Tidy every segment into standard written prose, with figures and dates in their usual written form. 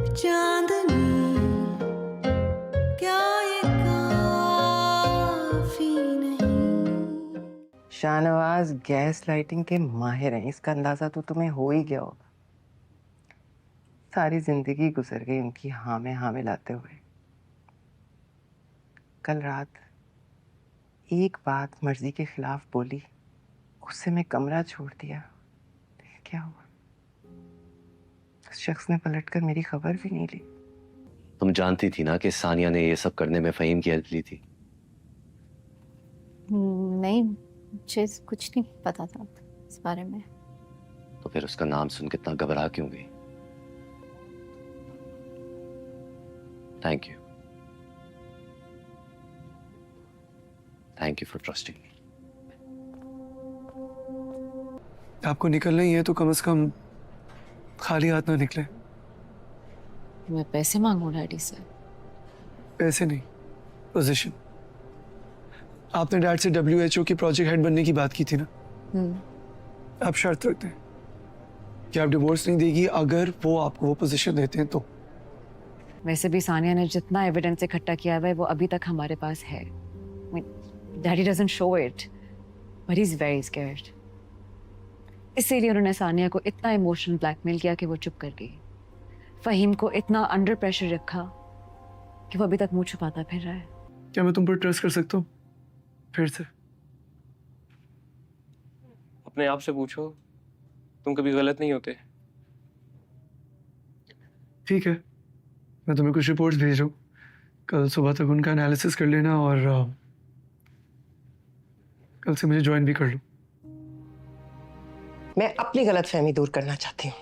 चांदनी क्या ये काफी नहीं। शाहनवाज गैस लाइटिंग के माहिर हैं, इसका अंदाजा तो तुम्हें हो ही गया होगा। सारी जिंदगी गुजर गई उनकी हाँ में हाँ मिलाते हुए। कल रात एक बात मर्जी के खिलाफ बोली, उससे मैं कमरा छोड़ दिया। क्या हुआ? उस शख्स ने पलटकर मेरी खबर भी नहीं ली। तुम जानती थी ना कि सानिया ने ये सब करने में फहीम की हेल्प ली थी। नहीं, मुझे कुछ नहीं पता था इस बारे में। तो फिर उसका नाम सुन कितना घबरा क्यों गई? थैंक यू फॉर ट्रस्टिंग मी। आपको निकलना ही है तो कम से कम खाली हाथ ना निकले। मैं पैसे मांगू डैडी से? पैसे नहीं, पोजीशन। आपने डैड से WHO की प्रोजेक्ट हेड बनने की बात की थी ना। आप शर्त रखते हैं कि आप डिवोर्स नहीं देगी अगर वो आपको वो पोजीशन देते हैं तो। वैसे भी सानिया ने जितना एविडेंस इकट्ठा किया है वो अभी तक हमारे पास है। Daddy doesn't show it but he is very scared. इसीलिए उन्होंने सानिया को इतना इमोशनल ब्लैकमेल किया कि वो चुप कर गई। फहीम को इतना अंडर प्रेशर रखा कि वो अभी तक मुंह छुपाता फिर रहा है। क्या मैं तुम पर ट्रस्ट कर सकता हूँ फिर से? अपने आप से पूछो, तुम कभी गलत नहीं होते। ठीक है, मैं तुम्हें कुछ रिपोर्ट्स भेज रहा हूँ, कल सुबह तक उनका एनालिसिस कर लेना और कल से मुझे ज्वाइन भी कर लो। मैं अपनी गलतफहमी दूर करना चाहती हूँ।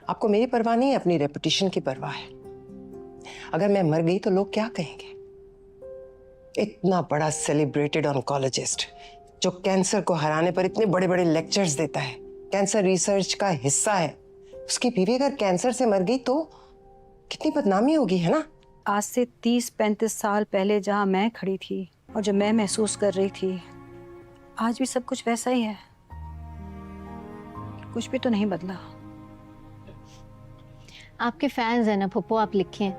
आपको मेरी परवाह नहीं है, अपनी रेपुटेशन की परवाह है। अगर मैं मर गई तो लोग क्या कहेंगे? इतना बड़ा सेलिब्रेटेड ऑन्कोलॉजिस्ट जो कैंसर को हराने पर इतने बड़े बड़े लेक्चर्स देता है, कैंसर रिसर्च का हिस्सा है, उसकी बीवी अगर कैंसर से मर गई तो कितनी बदनामी होगी, है ना? आज से 30-35 साल पहले जहाँ मैं खड़ी थी और जो मैं महसूस कर रही थी, आज भी सब कुछ वैसा ही है। कुछ भी तो नहीं बदला। आपके फैंस हैं ना पप्पू, आप लिखें,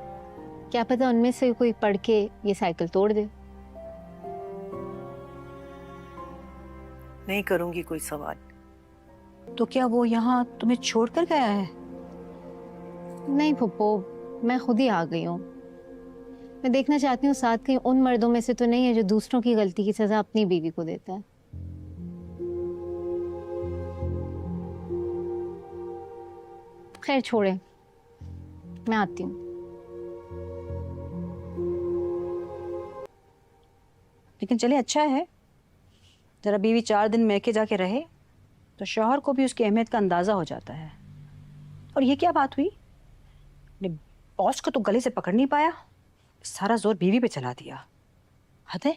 क्या पता उनमें से कोई पढ़ के ये साइकिल तोड़ दे। नहीं करूंगी कोई सवाल। तो क्या वो यहाँ तुम्हें छोड़कर गया है? नहीं पप्पू, मैं खुद ही आ गई हूँ। मैं देखना चाहती हूँ साथ कहीं उन मर्दों में से तो नहीं है जो दूसरों की गलती की सजा अपनी बीवी को देता है। खैर छोड़े, मैं आती हूँ। लेकिन चले, अच्छा है जरा बीवी 4 दिन मैके जाके रहे तो शौहर को भी उसकी अहमियत का अंदाजा हो जाता है। और ये क्या बात हुई, बॉस को तो गले से पकड़ नहीं पाया, सारा जोर बीवी पे चला दिया। हद है।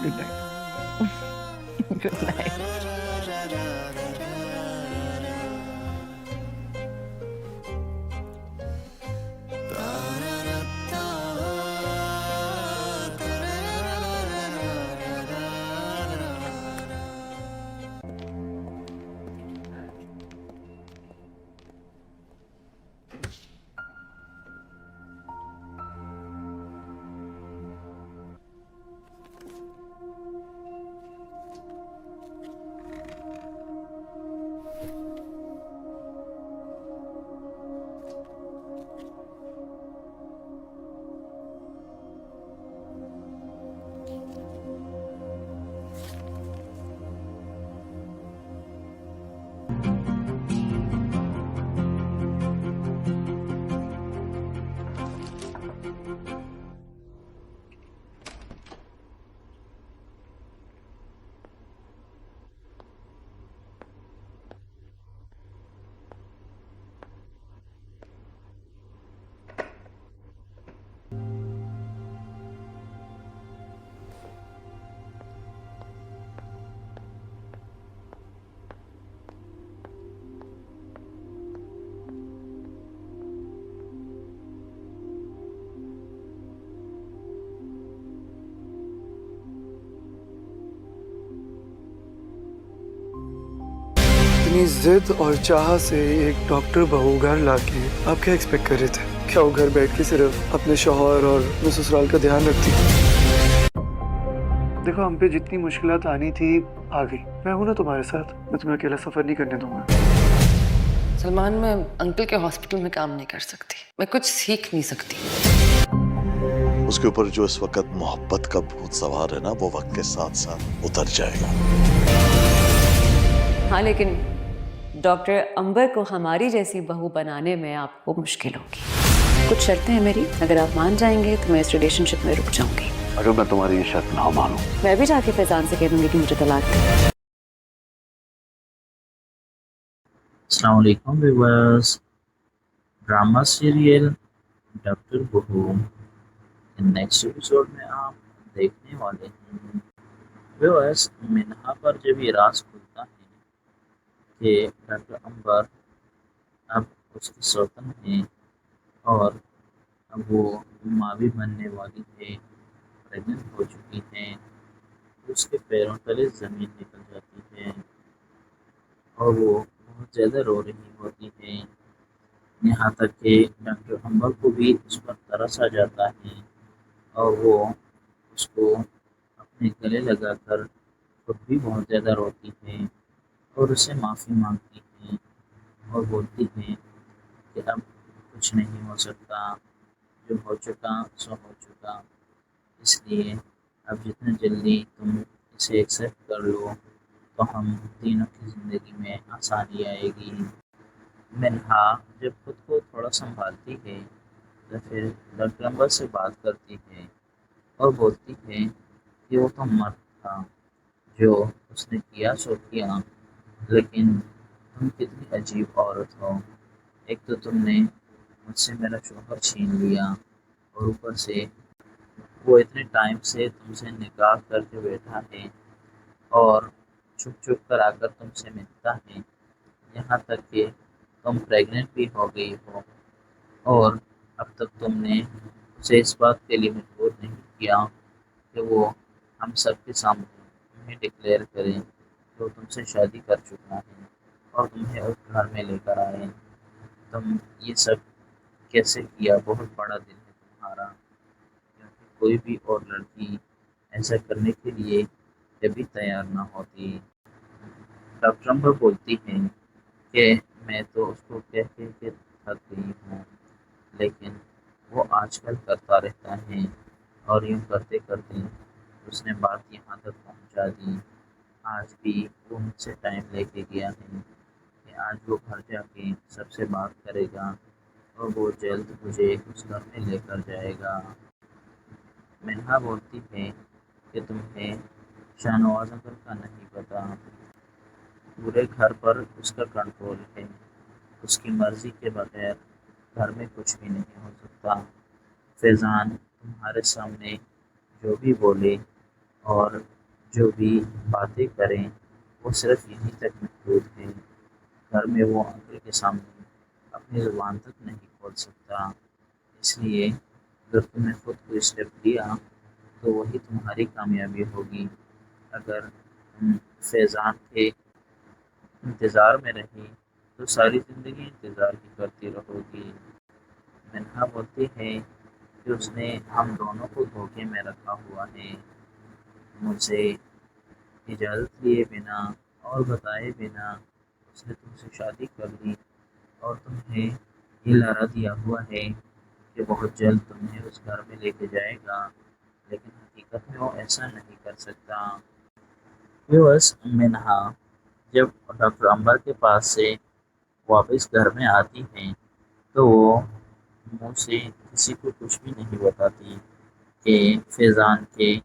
Good night. Good night. अपनी जिद और चाह से एक डॉक्टर बहू घर लाके आप क्या एक्सपेक्ट कर रहे थे? क्या वो घर बैठ के सिर्फ अपने शौहर और अपने ससुराल का ध्यान रखती? देखो, हम पे जितनी मुश्किलात आनी थी आ गई। मैं हूं ना तुम्हारे साथ, मैं तुम्हें अकेला सफर नहीं करने दूंगा। सलमान, मैं अंकल के हॉस्पिटल में काम नहीं कर सकती, मैं कुछ सीख नहीं सकती। उसके ऊपर जो इस वक्त मोहब्बत का भूत सवार है ना, वो वक्त के साथ साथ उतर जाएगा। हाँ, लेकिन डॉक्टर अंबर को हमारी जैसी बहू बनाने में आपको मुश्किल होगी। कुछ शर्तें हैं मेरी, अगर आप मान जाएंगे तो मैं इस रिलेशनशिप में रुक जाऊंगी। अगर मैं तुम्हारी ये शर्त ना मानूं, मैं भी जाके फैजान से कह दूंगी कि मुझे तलाक दे। अस्सलाम वालेकुम व्यूअर्स। ड्रामा सीरियल डॉक्टर बहू नेक्स्ट एपिसोड में आप देखने वाले हैं। व्यूअर्स, मिनहा पर जब ये राज खुलता है कि डॉक्टर अंबर अब उसकी सौतन है और अब वो माँ भी बनने वाली है, प्रेग्नेंट हो चुकी है, तो उसके पैरों तले ज़मीन निकल जाती है और वो बहुत ज़्यादा रो रही होती है। यहाँ तक कि डॉक्टर अंबर को भी उस पर तरस आ जाता है और वो उसको अपने गले लगाकर खुद भी बहुत ज़्यादा रोती है और उससे माफ़ी मांगती है और बोलती है कि अब कुछ नहीं हो सकता, जो हो चुका सो हो चुका, इसलिए अब जितने जल्दी तुम इसे एक्सेप्ट कर लो तो हम तीनों की ज़िंदगी में आसानी आएगी। मिनहा जब खुद को थोड़ा संभालती है तो फिर डॉक्टर अंबर से बात करती है और बोलती है कि वो तो मर्द था, जो उसने किया सो किया, लेकिन तुम कितनी अजीब औरत हो। एक तो तुमने मुझसे मेरा शौहर छीन लिया और ऊपर से वो इतने टाइम से तुमसे निकाह करके बैठा है और छुप छुप कर आकर तुमसे मिलता है, यहाँ तक कि तुम प्रेग्नेंट भी हो गई हो और अब तक तुमने उसे इस बात के लिए मजबूर नहीं किया कि वो हम सब के सामने तुम्हें डिक्लेयर करें कि वो तुमसे शादी कर चुका है और तुम्हें उस घर में लेकर आए। तुम ये सब कैसे किया? बहुत बड़ा दिल है तुम्हारा, क्योंकि कोई भी और लड़की ऐसा करने के लिए कभी तैयार ना होती। डॉक्टर अंबर बोलती हैं कि मैं तो उसको कह के थक गई हूँ, लेकिन वो आजकल करता रहता है और यूँ करते करते उसने बात यहाँ तक पहुँचा दी। आज भी वो मुझसे टाइम लेके गया है कि आज वो घर जाके सबसे बात करेगा और वो जल्द मुझे उस घर में लेकर जाएगा। मिनहा बोलती है कि तुम्हें शाहनवाज अंकल का नहीं पता, पूरे घर पर उसका कंट्रोल है, उसकी मर्ज़ी के बगैर घर में कुछ भी नहीं हो सकता। फैज़ान तुम्हारे सामने जो भी बोले और जो भी बातें करें वो सिर्फ यहीं तक महदूद है। घर में वो अंकल के सामने अपनी ज़ुबान तक नहीं खोल सकता, इसलिए अगर तुमने खुद को स्टेप लिया तो वही तुम्हारी कामयाबी होगी। अगर तुम फैज़ान के इंतज़ार में रही तो सारी ज़िंदगी इंतज़ार ही करती रहोगी। मिनहा बोलती है कि उसने हम दोनों को धोखे में रखा हुआ है, मुझे इजाज़त लिए बिना और बताए बिना उसने तुमसे शादी कर ली और तुम्हें ये लारा दिया हुआ है कि बहुत जल्द तुम्हें उस घर में लेके जाएगा, लेकिन हकीकत में वो ऐसा नहीं कर सकता। व्यूअर्स, मिनहा जब डॉक्टर अंबर के पास से वापस घर में आती हैं तो वो मुँह से किसी को कुछ भी नहीं बताती कि फैज़ान के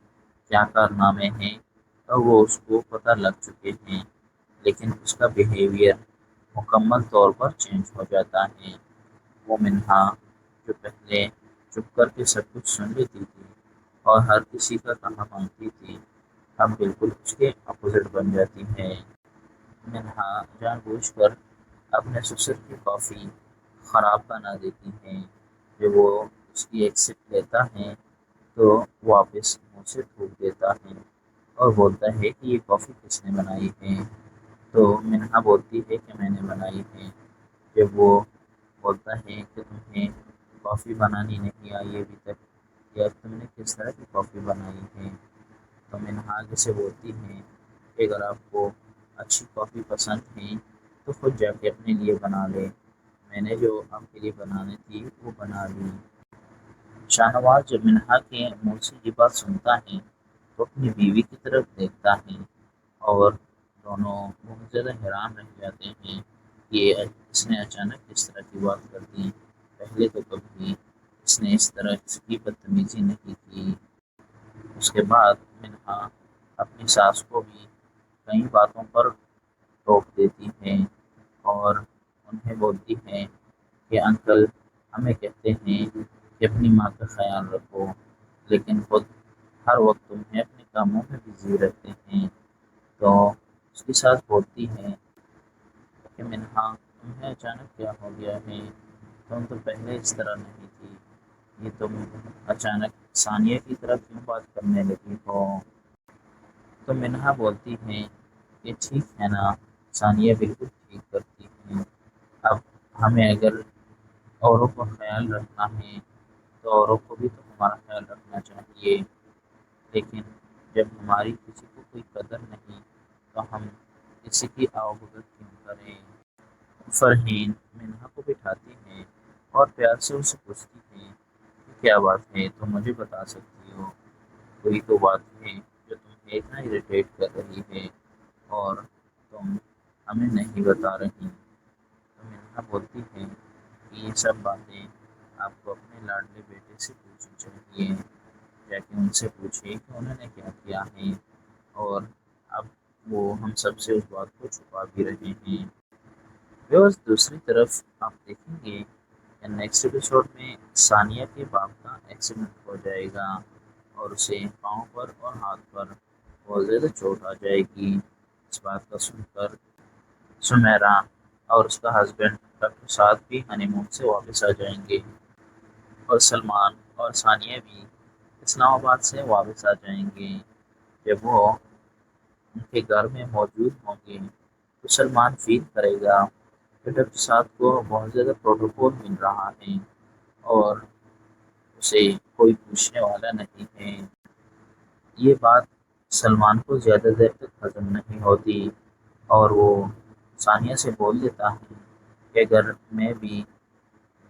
क्या कारनामे हैं और वो उसको पता लग चुके हैं, लेकिन उसका बिहेवियर मुकम्मल तौर पर चेंज हो जाता है। वो मिनहा जो पहले चुप करके सब कुछ सुन लेती थी और हर किसी का कहा मानती थी, अब बिल्कुल उसके अपोजिट बन जाती है। मिनहा जानबूझकर अपने ससुर की कॉफ़ी ख़राब बना देती हैं। जब वो उसकी एक सिप लेता है तो वापस मुँह से थूक देता है और बोलता है कि ये कॉफ़ी किसने बनाई है। تو منہا بولتی ہے کہ میں نے بنائی ہے۔ جب وہ بولتا ہے کہ تمہیں کافی بنانی نہیں آئی ابھی تک، یا تم نے کس طرح کی کافی بنائی ہے، تو منہا آگے سے بولتی ہے کہ اگر آپ کو اچھی کافی پسند ہے تو خود جا کے اپنے لیے بنا لے، میں نے جو آپ کے لیے بنانی تھی وہ بنا لی۔ شاہ نواز جب منہا کے منہ سے یہ بات سنتا ہے تو اپنی بیوی کی طرف دیکھتا ہے، اور دونوں بہت زیادہ حیران رہ جاتے ہیں کہ اس نے اچانک اس طرح کی بات کر دی، پہلے تو کبھی اس نے اس طرح کی بدتمیزی نہیں کی۔ اس کے بعد منہا اپنی ساس کو بھی کئی باتوں پر ٹوک دیتی ہے، اور انہیں بولتی ہے کہ انکل ہمیں کہتے ہیں کہ اپنی ماں کا خیال رکھو، لیکن خود ہر وقت تمہیں اپنے کاموں میں بزی رہتے ہیں۔ تو اس کی ساس بولتی ہے کہ منہا تمہیں اچانک کیا ہو گیا ہے، تم تو پہلے اس طرح نہیں تھی، یہ تم اچانک ثانیہ کی طرف کیوں بات کرنے لگی ہو؟ تو منہا بولتی ہے کہ ٹھیک ہے نا، ثانیہ بالکل ٹھیک کرتی ہے، اب ہمیں اگر اوروں کا خیال رکھنا ہے تو اوروں کو بھی تو ہمارا خیال رکھنا چاہیے، لیکن جب ہماری کسی کو کوئی قدر نہیں تو ہم کسی کی آؤ بھگت کیوں کریں؟ فرحین منہا کو بٹھاتی ہے اور پیار سے اسے پوچھتی ہے کہ کیا بات ہے، تم مجھے بتا سکتی ہو، کوئی تو بات ہے جو تمہیں اتنا اریٹیٹ کر رہی ہے اور تم ہمیں نہیں بتا رہی۔ تو منہا بولتی ہے کہ یہ سب باتیں آپ کو اپنے لاڈلے بیٹے سے پوچھنی چاہیے، جا کے ان سے پوچھیے کہ انہوں نے کیا کیا ہے، اور اب وہ ہم سب سے اس بات کو چھپا بھی رہے ہیں۔ بس دوسری طرف آپ دیکھیں گے کہ نیکسٹ ایپیسوڈ میں ثانیہ کے باپ کا ایکسیڈنٹ ہو جائے گا، اور اسے پاؤں پر اور ہاتھ پر بہت زیادہ چوٹ آ جائے گی۔ اس بات کا سن کر سمیرا اور اس کا ہسبینڈ ڈاکٹر سعد بھی ہنی مون سے واپس آ جائیں گے، اور سلمان اور ثانیہ بھی اسلام آباد سے واپس آ جائیں گے۔ جب وہ ان کے گھر میں موجود ہوں گے تو سلمان فیل کرے گا کہ ڈاکٹر صاحب کو بہت زیادہ پروٹوکول مل رہا ہے اور اسے کوئی پوچھنے والا نہیں ہے۔ یہ بات سلمان کو زیادہ دیر تک ہضم نہیں ہوتی، اور وہ ثانیہ سے بول دیتا ہے کہ اگر میں بھی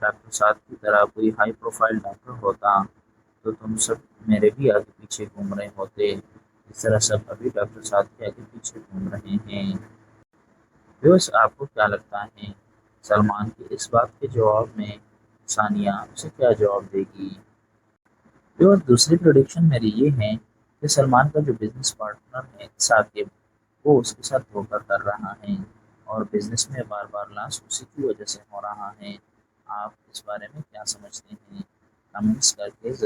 ڈاکٹر صاحب کی طرح کوئی ہائی پروفائل ڈاکٹر ہوتا تو تم سب میرے بھی آگے پیچھے گھوم رہے ہوتے، اس طرح سب ابھی ڈاکٹر صاحب کے آگے پیچھے گھوم رہے ہیں۔ بس آپ کو کیا لگتا ہے سلمان کی اس بات کے جواب میں ثانیہ اسے کیا جواب دے گی؟ اور دوسری پروڈکشن میری یہ ہے کہ سلمان کا جو بزنس پارٹنر ہے ثاقب، وہ اس کے ساتھ دھوکہ کر رہا ہے، اور بزنس میں بار بار لاس اسی کی وجہ سے ہو رہا ہے۔ آپ اس بارے میں کیا سمجھتے ہیں؟ کمنٹس کر کے